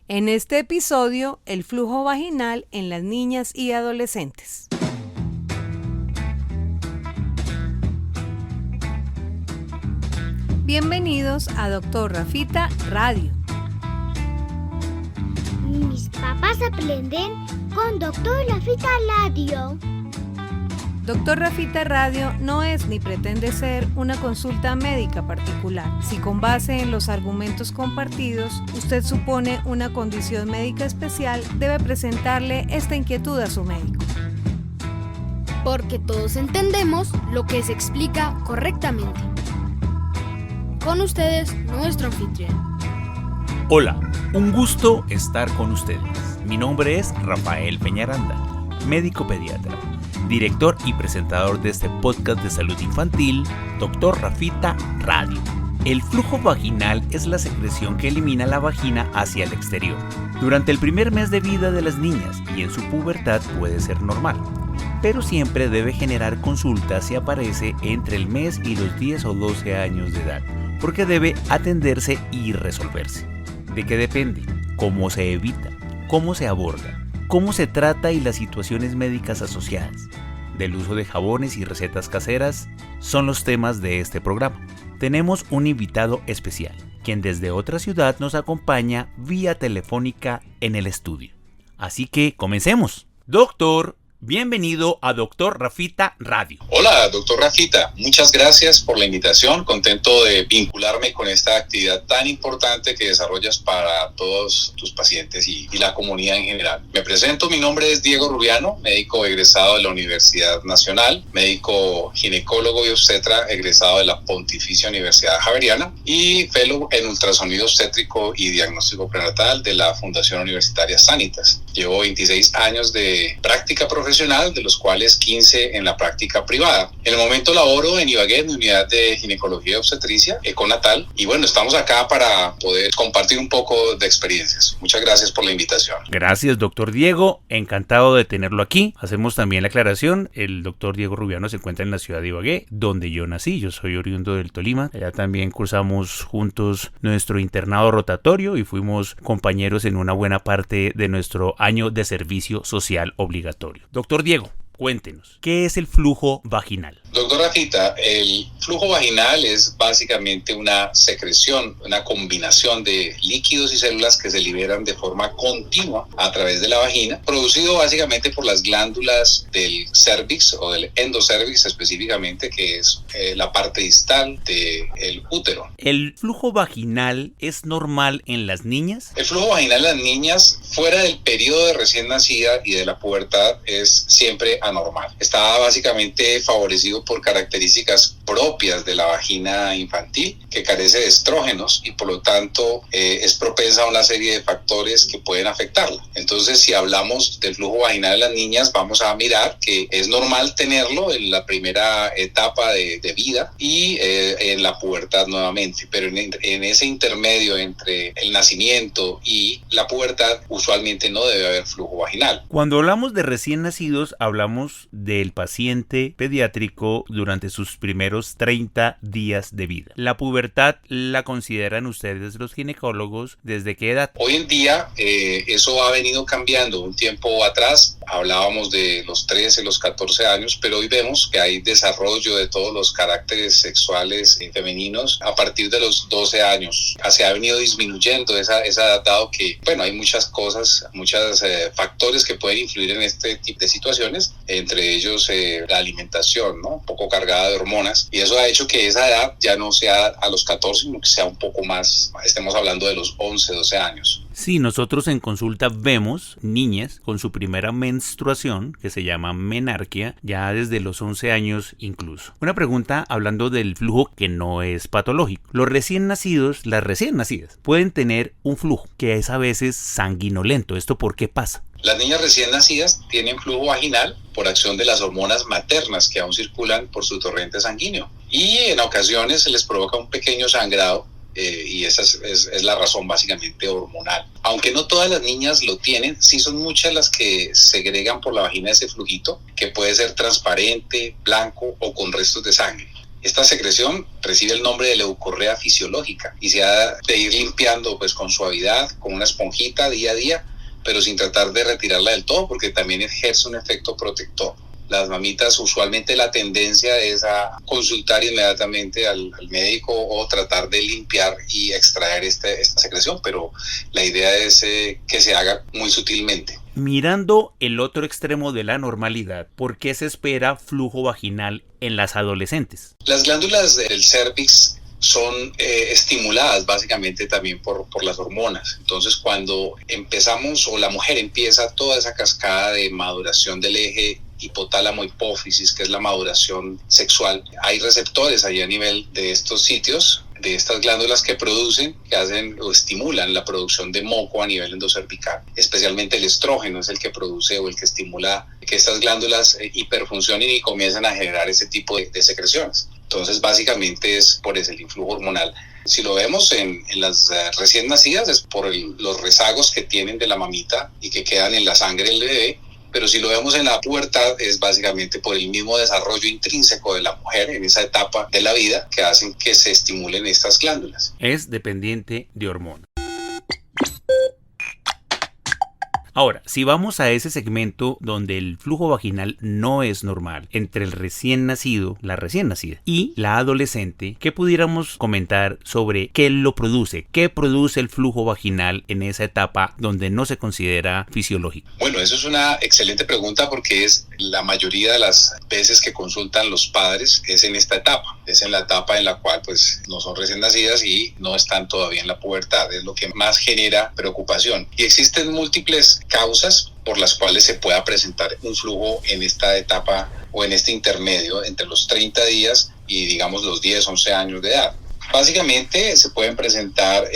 En este episodio, el flujo vaginal en las niñas y adolescentes. Bienvenidos a Dr. Rafita Radio. Mis papás aprenden con Dr. Rafita Radio. Dr. Rafita Radio no es ni pretende ser una consulta médica particular. Si con base en los argumentos compartidos usted supone una condición médica especial, debe presentarle esta inquietud a su médico. Porque todos entendemos lo que se explica correctamente. Con ustedes, nuestro anfitrión. Hola, un gusto estar con ustedes. Mi nombre es Rafael Peñaranda, médico pediatra, director y presentador de este podcast de salud infantil, Dr. Rafita Radio. El flujo vaginal es la secreción que elimina la vagina hacia el exterior. Durante el primer mes de vida de las niñas y en su pubertad puede ser normal, pero siempre debe generar consulta si aparece entre el mes y los 10 o 12 años de edad, porque debe atenderse y resolverse. ¿De qué depende? ¿Cómo se evita? ¿Cómo se aborda? ¿Cómo se trata y las situaciones médicas asociadas? Del uso de jabones y recetas caseras son los temas de este programa. Tenemos un invitado especial, quien desde otra ciudad nos acompaña vía telefónica en el estudio. Así que comencemos. Doctor, bienvenido a Dr. Rafita Radio. Hola, Dr. Rafita. Muchas gracias por la invitación. Contento de vincularme con esta actividad tan importante que desarrollas para todos tus pacientes y la comunidad en general. Me presento, mi nombre es Diego Rubiano, médico egresado de la Universidad Nacional, médico ginecólogo y obstetra egresado de la Pontificia Universidad Javeriana y fellow en ultrasonido obstétrico y diagnóstico prenatal de la Fundación Universitaria Sanitas. Llevo 26 años de práctica profesional, de los cuales 15 en la práctica privada. En el momento laboro en Ibagué, en unidad de ginecología y obstetricia, econatal, y bueno, estamos acá para poder compartir un poco de experiencias. Muchas gracias por la invitación. Gracias, doctor Diego, encantado de tenerlo aquí. Hacemos también la aclaración, el doctor Diego Rubiano se encuentra en la ciudad de Ibagué, donde yo nací, yo soy oriundo del Tolima. Allá también cursamos juntos nuestro internado rotatorio y fuimos compañeros en una buena parte de nuestro año de servicio social obligatorio. Doctor Diego, cuéntenos, ¿qué es el flujo vaginal? Doctor Rafita, el flujo vaginal es básicamente una secreción, una combinación de líquidos y células que se liberan de forma continua a través de la vagina, producido básicamente por las glándulas del cervix o del endocervix específicamente, que es la parte distal del útero. ¿El flujo vaginal es normal en las niñas? El flujo vaginal en las niñas, fuera del periodo de recién nacida y de la pubertad, es siempre anormal. Está básicamente favorecido por características propias de la vagina infantil, que carece de estrógenos y por lo tanto es propensa a una serie de factores que pueden afectarla. Entonces, si hablamos del flujo vaginal de las niñas, vamos a mirar que es normal tenerlo en la primera etapa de vida y en la pubertad nuevamente, pero en ese intermedio entre el nacimiento y la pubertad usualmente no debe haber flujo vaginal. Cuando hablamos de recién nacidos, hablamos del paciente pediátrico durante sus primeros 30 días de vida. ¿La pubertad la consideran ustedes los ginecólogos desde qué edad? Hoy en día eso ha venido cambiando. Un tiempo atrás hablábamos de los 13, los 14 años, pero hoy vemos que hay desarrollo de todos los caracteres sexuales femeninos a partir de los 12 años. Se ha venido disminuyendo esa edad, dado que, bueno, hay muchas cosas, muchos factores que pueden influir en este tipo de situaciones, entre ellos la alimentación, ¿no? Un poco cargada de hormonas, y eso ha hecho que esa edad ya no sea a los 14, sino que sea un poco más, estemos hablando de los 11, 12 años. Sí, nosotros en consulta vemos niñas con su primera menstruación, que se llama menarquia, ya desde los 11 años incluso. Una pregunta hablando del flujo que no es patológico. Los recién nacidos, las recién nacidas, pueden tener un flujo que es a veces sanguinolento. ¿Esto por qué pasa? Las niñas recién nacidas tienen flujo vaginal por acción de las hormonas maternas que aún circulan por su torrente sanguíneo. Y en ocasiones se les provoca un pequeño sangrado y esa es la razón básicamente hormonal. Aunque no todas las niñas lo tienen, sí son muchas las que segregan por la vagina ese flujito, que puede ser transparente, blanco o con restos de sangre. Esta secreción recibe el nombre de leucorrea fisiológica y se ha de ir limpiando pues con suavidad, con una esponjita día a día, pero sin tratar de retirarla del todo porque también ejerce un efecto protector. Las mamitas, usualmente la tendencia es a consultar inmediatamente al médico o tratar de limpiar y extraer esta secreción, pero la idea es que se haga muy sutilmente. Mirando el otro extremo de la normalidad, ¿por qué se espera flujo vaginal en las adolescentes? Las glándulas del cérvix son estimuladas básicamente también por las hormonas. Entonces, cuando empezamos o la mujer empieza toda esa cascada de maduración del eje hipotálamo-hipófisis, que es la maduración sexual, hay receptores ahí a nivel de estos sitios, de estas glándulas que hacen o estimulan la producción de moco a nivel endocervical. Especialmente el estrógeno es el que produce o el que estimula que estas glándulas hiperfuncionen y comiencen a generar ese tipo de secreciones. Entonces, básicamente es por el influjo hormonal. Si lo vemos en las recién nacidas, es por los rezagos que tienen de la mamita y que quedan en la sangre del bebé. Pero si lo vemos en la pubertad, es básicamente por el mismo desarrollo intrínseco de la mujer en esa etapa de la vida que hacen que se estimulen estas glándulas. Es dependiente de hormonas. Ahora, si vamos a ese segmento donde el flujo vaginal no es normal, entre el recién nacido, la recién nacida, y la adolescente, ¿qué pudiéramos comentar sobre qué lo produce? ¿Qué produce el flujo vaginal en esa etapa donde no se considera fisiológico? Bueno, eso es una excelente pregunta porque es la mayoría de las veces que consultan los padres es en esta etapa. Es en la etapa en la cual pues no son recién nacidas y no están todavía en la pubertad. Es lo que más genera preocupación. Y existen múltiples causas por las cuales se pueda presentar un flujo en esta etapa o en este intermedio entre los 30 días y digamos los 10, 11 años de edad. Básicamente se pueden presentar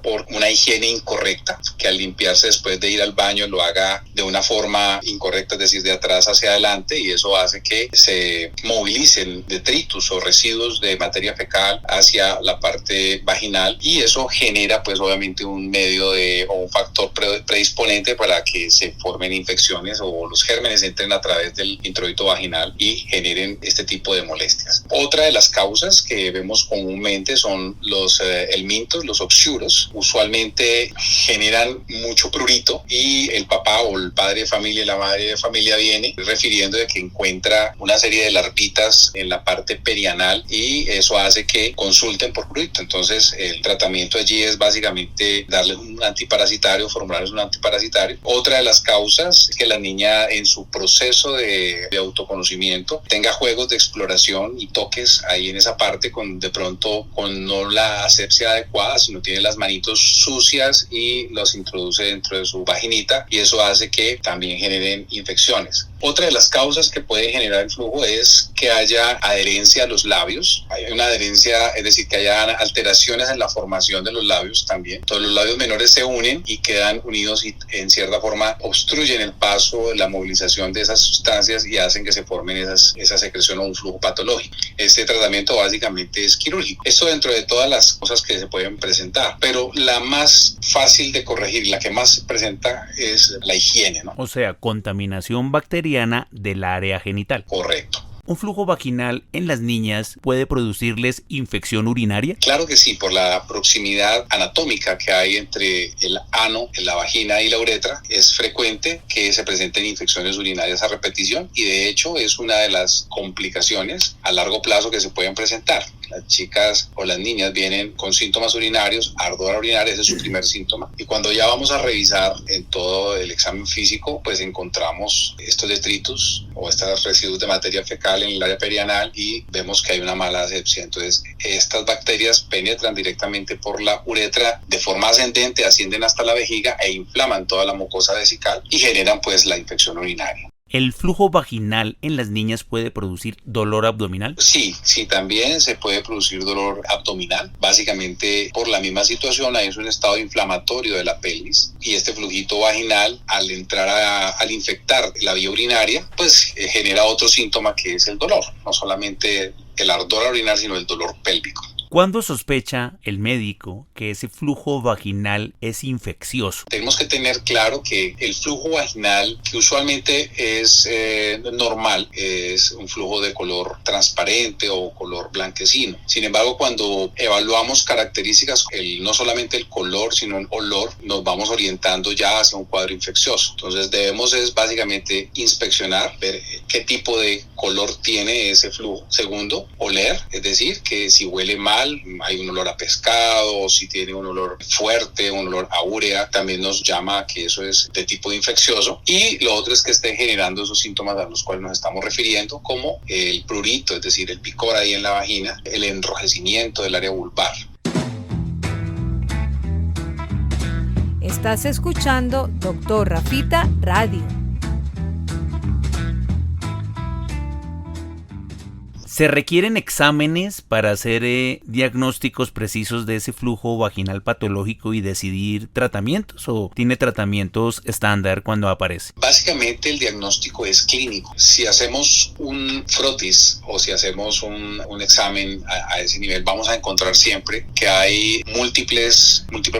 por una higiene incorrecta, que al limpiarse después de ir al baño lo haga de una forma incorrecta, es decir, de atrás hacia adelante, y eso hace que se movilicen detritus o residuos de materia fecal hacia la parte vaginal, y eso genera pues obviamente un medio o un factor predisponente para que se formen infecciones o los gérmenes entren a través del introito vaginal y generen este tipo de molestias. Otra de las causas que vemos comúnmente son los helmintos, los obscuros. Usualmente generan mucho prurito y el papá o el padre de familia, la madre de familia viene refiriendo de que encuentra una serie de larvitas en la parte perianal y eso hace que consulten por prurito. Entonces el tratamiento allí es básicamente darles un antiparasitario, formularles un antiparasitario. Otra de las causas es que la niña en su proceso de autoconocimiento tenga juegos de exploración y toques ahí en esa parte de pronto con no la asepsia adecuada, sino tiene las manitos sucias y los introduce dentro de su vaginita y eso hace que también generen infecciones. Otra de las causas que puede generar el flujo es que haya adherencia a los labios. Hay una adherencia, es decir, que haya alteraciones en la formación de los labios también. Entonces los labios menores se unen y quedan unidos y en cierta forma obstruyen el paso, la movilización de esas sustancias y hacen que se formen esa secreción o un flujo patológico. Este tratamiento básicamente es quirúrgico. Esto dentro de todas las cosas que se pueden presentar, pero la más fácil de corregir, la que más se presenta es la higiene, ¿no? O sea, contaminación bacteriana del área genital. Correcto. ¿Un flujo vaginal en las niñas puede producirles infección urinaria? Claro que sí, por la proximidad anatómica que hay entre el ano, la vagina y la uretra, es frecuente que se presenten infecciones urinarias a repetición y de hecho es una de las complicaciones a largo plazo que se pueden presentar. Las chicas o las niñas vienen con síntomas urinarios, ardor urinaria, ese es su primer síntoma. Y cuando ya vamos a revisar en todo el examen físico, pues encontramos estos detritus o estos residuos de materia fecal en el área perianal y vemos que hay una mala asepsia. Entonces, estas bacterias penetran directamente por la uretra de forma ascendente, ascienden hasta la vejiga e inflaman toda la mucosa vesical y generan pues la infección urinaria. ¿El flujo vaginal en las niñas puede producir dolor abdominal? Sí, también se puede producir dolor abdominal. Básicamente por la misma situación, hay un estado inflamatorio de la pelvis y este flujito vaginal al entrar al infectar la vía urinaria, pues genera otro síntoma que es el dolor. No solamente el ardor a orinar, sino el dolor pélvico. ¿Cuándo sospecha el médico que ese flujo vaginal es infeccioso? Tenemos que tener claro que el flujo vaginal, que usualmente es normal, es un flujo de color transparente o color blanquecino. Sin embargo, cuando evaluamos características, no solamente el color, sino el olor, nos vamos orientando ya hacia un cuadro infeccioso. Entonces debemos básicamente inspeccionar, ver qué tipo de color tiene ese flujo. Segundo, oler, es decir, que si huele mal, hay un olor a pescado, o si tiene un olor fuerte, un olor a urea, también nos llama a que eso es de tipo infeccioso. Y lo otro es que esté generando esos síntomas a los cuales nos estamos refiriendo, como el prurito, es decir, el picor ahí en la vagina, el enrojecimiento del área vulvar. Estás escuchando Dr. Rafita Radio. ¿Se requieren exámenes para hacer diagnósticos precisos de ese flujo vaginal patológico y decidir tratamientos, o tiene tratamientos estándar cuando aparece? Básicamente el diagnóstico es clínico. Si hacemos un frotis o si hacemos un examen a ese nivel, vamos a encontrar siempre que hay múltiple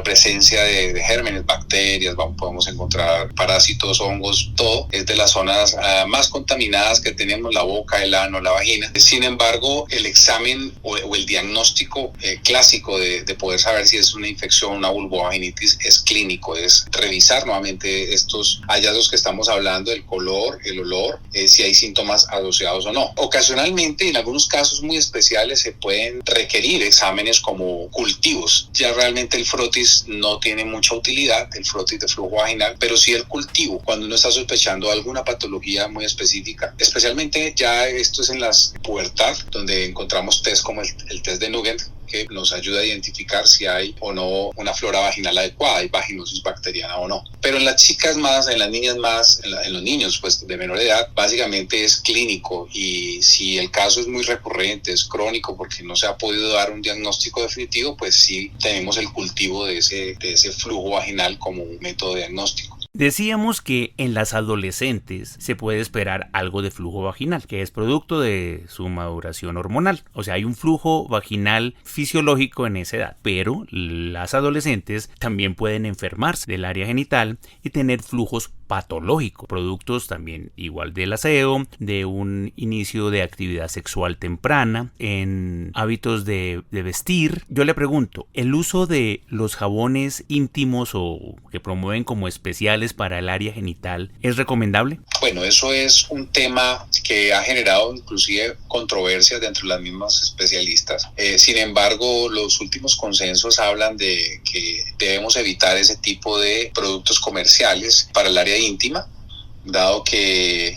presencia de gérmenes, bacterias, podemos encontrar parásitos, hongos, todo es de las zonas más contaminadas que tenemos, la boca, el ano, la vagina. Sin embargo, el examen o el diagnóstico clásico de poder saber si es una infección, una vulvovaginitis, es clínico, es revisar nuevamente estos hallazgos que estamos hablando, el color, el olor, si hay síntomas asociados o no. Ocasionalmente, en algunos casos muy especiales, se pueden requerir exámenes como cultivos. Ya realmente el frotis no tiene mucha utilidad, el frotis de flujo vaginal, pero sí el cultivo, cuando uno está sospechando alguna patología muy específica. Especialmente ya esto es en las pubertad, donde encontramos test como el test de Nugent, que nos ayuda a identificar si hay o no una flora vaginal adecuada, hay vaginosis bacteriana o no. Pero en las chicas más, en las niñas más, en los niños pues de menor edad, básicamente es clínico, y si el caso es muy recurrente, es crónico porque no se ha podido dar un diagnóstico definitivo, pues sí tenemos el cultivo de ese flujo vaginal como un método diagnóstico. Decíamos que en las adolescentes se puede esperar algo de flujo vaginal, que es producto de su maduración hormonal. O sea, hay un flujo vaginal fisiológico en esa edad, pero las adolescentes también pueden enfermarse del área genital y tener flujos patológicos, productos también igual del aseo, de un inicio de actividad sexual temprana, en hábitos de vestir. Yo le pregunto, ¿el uso de los jabones íntimos o que promueven como especiales para el área genital es recomendable? Bueno, eso es un tema que ha generado inclusive controversias dentro de las mismas especialistas. Sin embargo, los últimos consensos hablan de que debemos evitar ese tipo de productos comerciales para el área íntima, dado que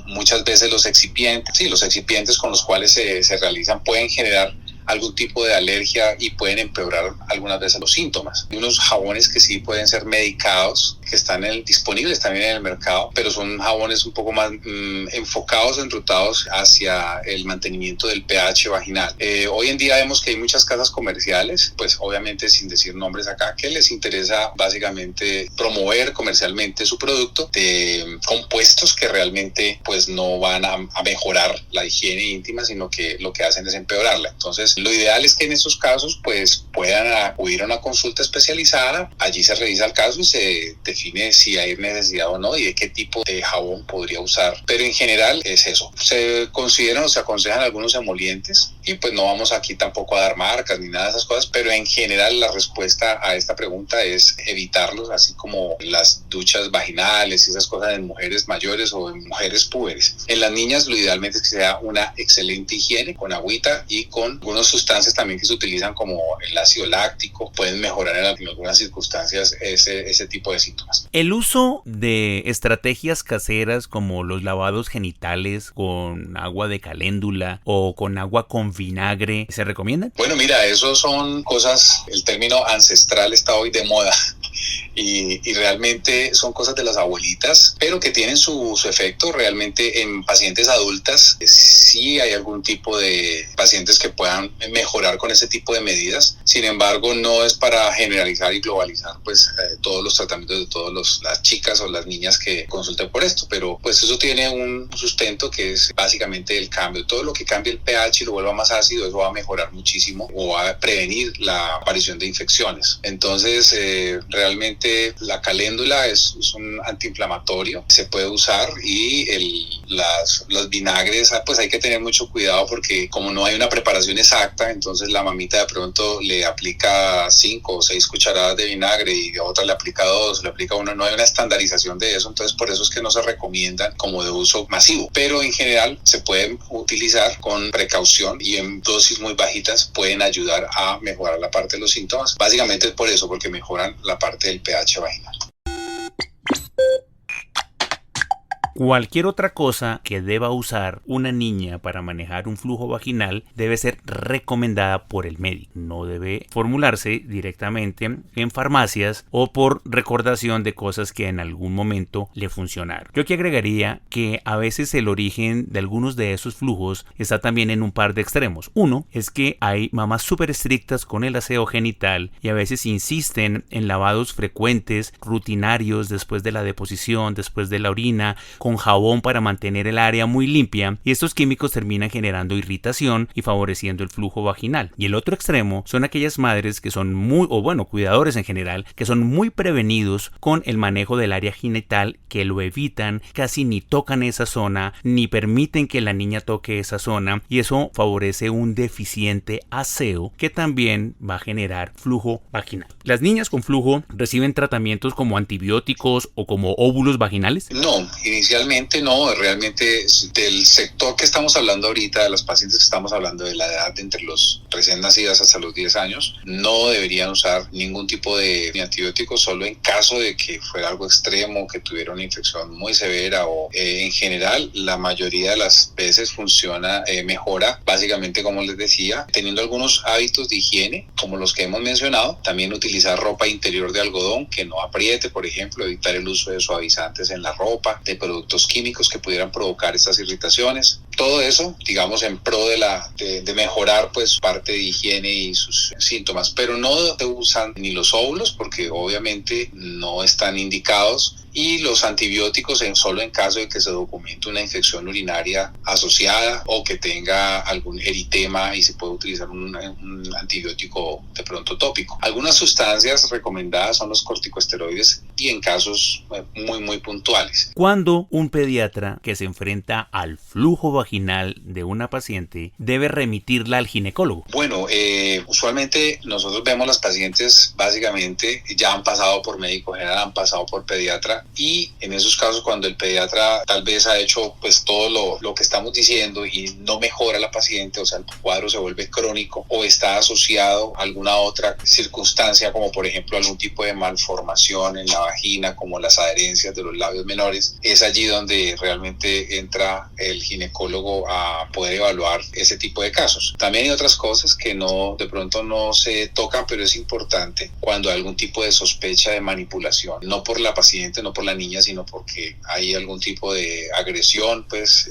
muchas veces los excipientes con los cuales se realizan pueden generar algún tipo de alergia y pueden empeorar algunas veces los síntomas. Hay unos jabones que sí pueden ser medicados, que están disponibles también en el mercado, pero son jabones un poco más enfocados, enrutados hacia el mantenimiento del pH vaginal. Hoy en día vemos que hay muchas casas comerciales, pues obviamente sin decir nombres acá, que les interesa básicamente promover comercialmente su producto de compuestos que realmente pues no van a mejorar la higiene íntima, sino que lo que hacen es empeorarla. Entonces, lo ideal es que en estos casos pues puedan acudir a una consulta especializada, allí se revisa el caso y se define si hay necesidad o no y de qué tipo de jabón podría usar. Pero en general es eso. Se consideran o se aconsejan algunos emolientes y pues no vamos aquí tampoco a dar marcas ni nada de esas cosas, pero en general la respuesta a esta pregunta es evitarlos, así como las duchas vaginales y esas cosas en mujeres mayores o en mujeres púberes. En las niñas lo idealmente es que sea una excelente higiene con agüita y con algunas sustancias también que se utilizan como el ácido láctico, pueden mejorar en algunas circunstancias ese tipo de síntomas. ¿El uso de estrategias caseras como los lavados genitales con agua de caléndula o con agua con vinagre se recomiendan? Bueno, mira, eso son cosas, el término ancestral está hoy de moda. Y realmente son cosas de las abuelitas, pero que tienen su efecto realmente en pacientes adultas. sí hay algún tipo de pacientes que puedan mejorar con ese tipo de medidas. Sin embargo, no es para generalizar y globalizar pues todos los tratamientos de todas las chicas o las niñas que consulten por esto, pero pues eso tiene un sustento que es básicamente el cambio. Todo lo que cambie el pH y lo vuelva más ácido, eso va a mejorar muchísimo o va a prevenir la aparición de infecciones. Entonces, realmente la caléndula es un antiinflamatorio, se puede usar, y los vinagres, pues hay que tener mucho cuidado porque como no hay una preparación exacta, entonces la mamita de pronto le aplica 5 o 6 cucharadas de vinagre y a otra le aplica 2, le aplica 1, no hay una estandarización de eso, entonces por eso es que no se recomiendan como de uso masivo, pero en general se pueden utilizar con precaución y en dosis muy bajitas pueden ayudar a mejorar la parte de los síntomas. Básicamente es por eso, porque mejoran la parte del pH vaginal. Cualquier otra cosa que deba usar una niña para manejar un flujo vaginal debe ser recomendada por el médico. No debe formularse directamente en farmacias o por recordación de cosas que en algún momento le funcionaron. Yo aquí agregaría que a veces el origen de algunos de esos flujos está también en un par de extremos. Uno es que hay mamás súper estrictas con el aseo genital y a veces insisten en lavados frecuentes, rutinarios después de la deposición, después de la orina, con jabón para mantener el área muy limpia, y estos químicos terminan generando irritación y favoreciendo el flujo vaginal. Y el otro extremo son aquellas madres que son cuidadores en general, que son muy prevenidos con el manejo del área genital, que lo evitan, casi ni tocan esa zona, ni permiten que la niña toque esa zona, y eso favorece un deficiente aseo que también va a generar flujo vaginal. ¿Las niñas con flujo reciben tratamientos como antibióticos o como óvulos vaginales? No, inicialmente no, realmente del sector que estamos hablando ahorita, de las pacientes que estamos hablando de la edad de entre los recién nacidas hasta los 10 años, no deberían usar ningún tipo de antibiótico, solo en caso de que fuera algo extremo, que tuviera una infección muy severa, o en general la mayoría de las veces mejora, básicamente como les decía, teniendo algunos hábitos de higiene, como los que hemos mencionado, también utilizar ropa interior de algodón que no apriete, por ejemplo, evitar el uso de suavizantes en la ropa, de productos químicos que pudieran provocar estas irritaciones. Todo eso, digamos, en pro de mejorar pues parte de higiene y sus síntomas, pero no se usan ni los óvulos porque obviamente no están indicados, y los antibióticos solo en caso de que se documente una infección urinaria asociada o que tenga algún eritema y se puede utilizar un antibiótico de pronto tópico. Algunas sustancias recomendadas son los corticosteroides y en casos muy muy puntuales. ¿Cuándo un pediatra que se enfrenta al flujo vaginal de una paciente debe remitirla al ginecólogo? Bueno, usualmente nosotros vemos las pacientes básicamente ya han pasado por médico general, han pasado por pediatra, y en esos casos cuando el pediatra tal vez ha hecho pues todo lo que estamos diciendo y no mejora la paciente, o sea el cuadro se vuelve crónico o está asociado a alguna otra circunstancia, como por ejemplo algún tipo de malformación en la vagina, como las adherencias de los labios menores, es allí donde realmente entra el ginecólogo a poder evaluar ese tipo de casos. También hay otras cosas que de pronto no se tocan, pero es importante cuando hay algún tipo de sospecha de manipulación, no por la paciente, no por la niña, sino porque hay algún tipo de agresión, pues,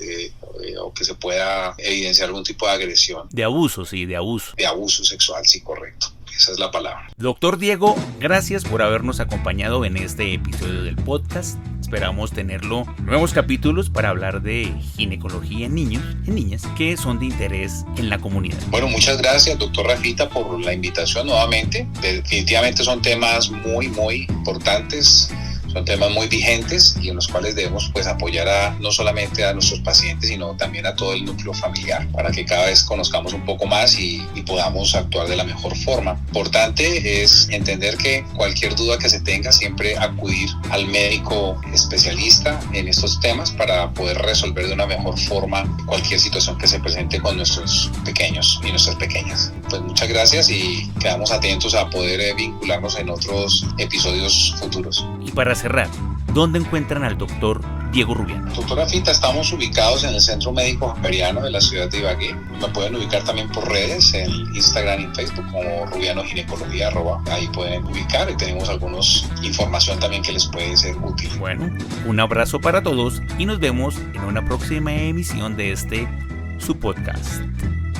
o que se pueda evidenciar algún tipo de agresión. De abuso, sí, de abuso. De abuso sexual, sí, correcto. Esa es la palabra. Doctor Diego, gracias por habernos acompañado en este episodio del podcast. Esperamos tenerlo nuevos capítulos para hablar de ginecología en niños, en niñas, que son de interés en la comunidad. Bueno, muchas gracias, doctor Rafita, por la invitación nuevamente. Definitivamente son temas muy, muy importantes. Son temas muy vigentes y en los cuales debemos pues apoyar no solamente a nuestros pacientes, sino también a todo el núcleo familiar, para que cada vez conozcamos un poco más y podamos actuar de la mejor forma. Importante es entender que cualquier duda que se tenga, siempre acudir al médico especialista en estos temas para poder resolver de una mejor forma cualquier situación que se presente con nuestros pequeños y nuestras pequeñas. Pues muchas gracias y quedamos atentos a poder vincularnos en otros episodios futuros. Y para cerrar, ¿dónde encuentran al doctor Diego Rubiano? Doctor Rafita, estamos ubicados en el Centro Médico Javeriano de la ciudad de Ibagué. Me pueden ubicar también por redes, en Instagram y Facebook como Rubiano Ginecología, ahí pueden ubicar y tenemos algunos información también que les puede ser útil. Bueno, un abrazo para todos y nos vemos en una próxima emisión de este su podcast.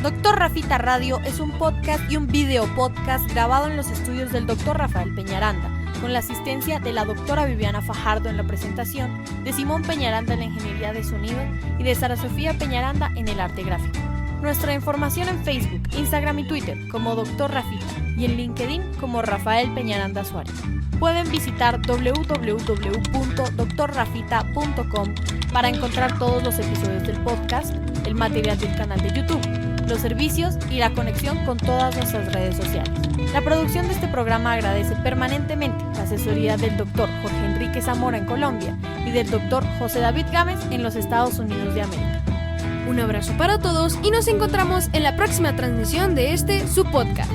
Dr. Rafita Radio es un podcast y un video podcast grabado en los estudios del Dr. Rafael Peñaranda, con la asistencia de la doctora Viviana Fajardo en la presentación, de Simón Peñaranda en la ingeniería de sonido y de Sara Sofía Peñaranda en el arte gráfico. Nuestra información en Facebook, Instagram y Twitter como Dr. Rafita y en LinkedIn como Rafael Peñaranda Suárez. Pueden visitar www.drrafita.com para encontrar todos los episodios del podcast, el material del canal de YouTube, los servicios y la conexión con todas nuestras redes sociales. La producción de este programa agradece permanentemente la asesoría del Dr. Jorge Enrique Zamora en Colombia y del Dr. José David Gámez en los Estados Unidos de América. Un abrazo para todos y nos encontramos en la próxima transmisión de su podcast.